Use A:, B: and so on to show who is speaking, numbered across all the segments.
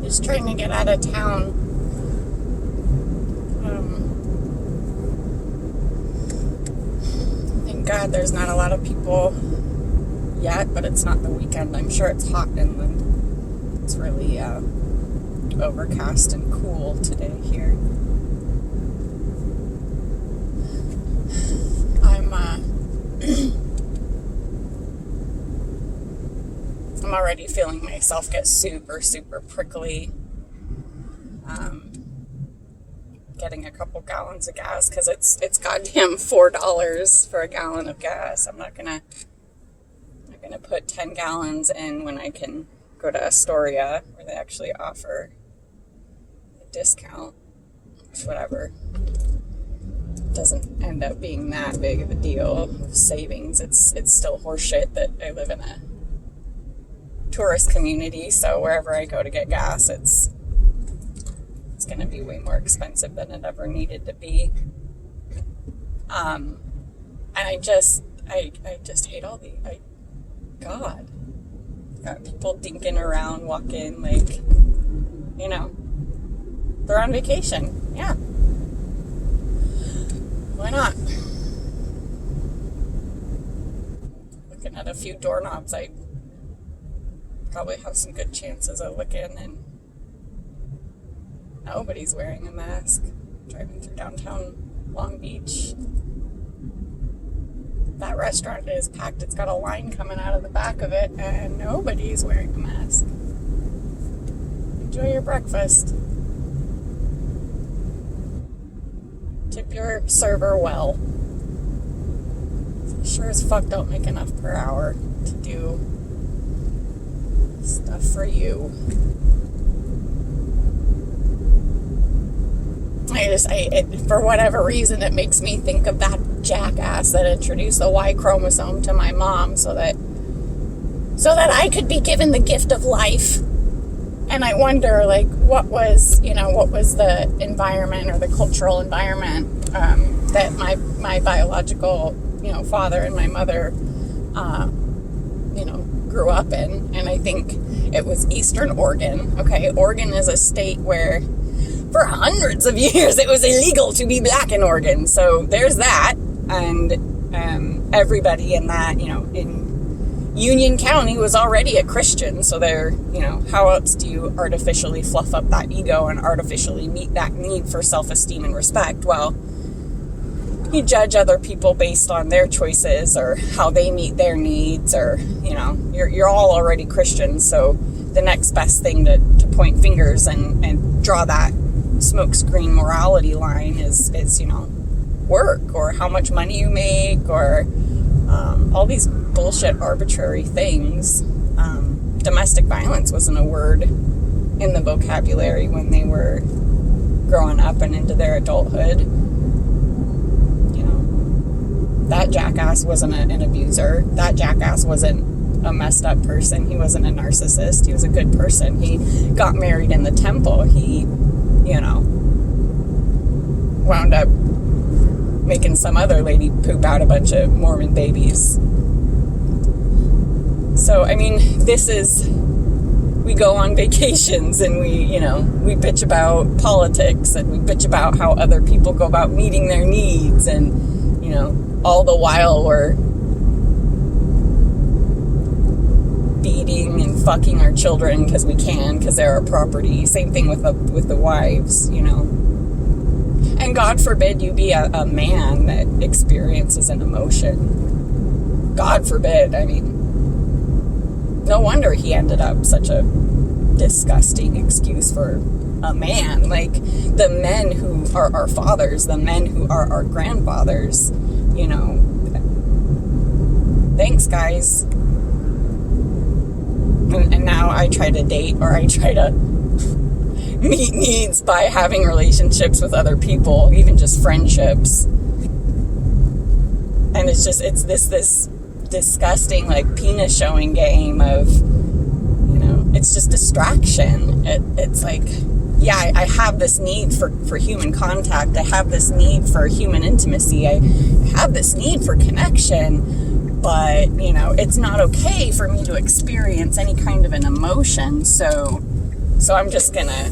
A: Just trying to get out of town. Thank God there's not a lot of people yet, but it's not the weekend. I'm sure it's hot inland. It's really overcast and cool today here. I'm already feeling myself get super, super prickly. Getting a couple gallons of gas because it's goddamn $4 for a gallon of gas. I'm not gonna put 10 gallons in when I can go to Astoria where they actually offer a discount. Whatever. It doesn't end up being that big of a deal of savings. It's still horseshit that I live in a tourist community, so wherever I go to get gas, it's going to be way more expensive than it ever needed to be. And I just hate all the, God, got people dinking around, walking, like, you know, they're on vacation. Yeah. Why not? Looking at a few doorknobs, I probably have some good chances of looking, and nobody's wearing a mask. Driving through downtown Long Beach. That restaurant is packed. It's got a line coming out of the back of it, and nobody's wearing a mask. Enjoy your breakfast. Tip your server well. Sure as fuck don't make enough per hour to do stuff for you. For whatever reason, it makes me think of that jackass that introduced the Y chromosome to my mom so that I could be given the gift of life. And I wonder, like, what was the environment or the cultural environment that my biological, father and my mother, grew up in. And I think it was Eastern Oregon. Okay, Oregon is a state where for hundreds of years it was illegal to be black in Oregon. So there's that. And everybody in that, in Union County was already a Christian. So there, how else do you artificially fluff up that ego and artificially meet that need for self-esteem and respect? Well, you judge other people based on their choices or how they meet their needs, or, you're all already Christians. So the next best thing to point fingers and draw that smokescreen morality line is work, or how much money you make, or all these bullshit arbitrary things. Domestic violence wasn't a word in the vocabulary when they were growing up and into their adulthood. That jackass wasn't an abuser. That jackass wasn't a messed up person. He wasn't a narcissist. He was a good person. He got married in the temple. He, wound up making some other lady poop out a bunch of Mormon babies. So, we go on vacations and we bitch about politics, and we bitch about how other people go about meeting their needs, and, all the while we're beating and fucking our children because we can, because they're our property. Same thing with the wives, And God forbid you be a man that experiences an emotion. God forbid. No wonder he ended up such a disgusting excuse for a man. Like, the men who are our fathers, the men who are our grandfathers, thanks, guys. And now I try to date, or I try to meet needs by having relationships with other people, even just friendships. And it's this disgusting, like, penis showing game of, it's just distraction. It's like, yeah, I have this need for human contact. I have this need for human intimacy. I have this need for connection. But, it's not okay for me to experience any kind of an emotion. So, So I'm just gonna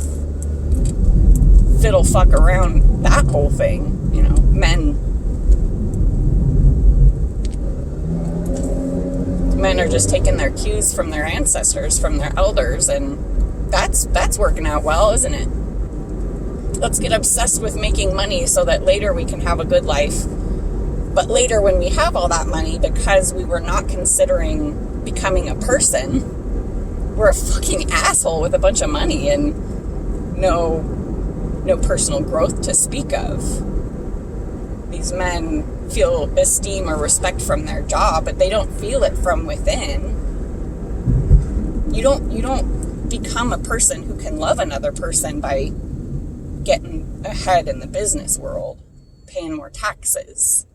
A: fiddle fuck around that whole thing. You know, men are just taking their cues from their ancestors, from their elders, and that's working out well, isn't it? Let's get obsessed with making money so that later we can have a good life. But later, when we have all that money, because we were not considering becoming a person, we're a fucking asshole with a bunch of money and no personal growth to speak of. These men feel esteem or respect from their job, but they don't feel it from within. You don't become a person who can love another person by getting ahead in the business world, paying more taxes.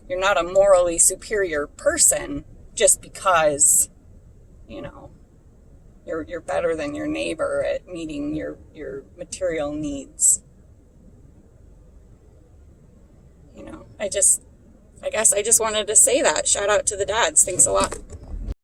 A: You're not a morally superior person just because, you know, you're better than your neighbor at meeting your material needs. You know, I guess I just wanted to say that. Shout out to the dads. Thanks a lot.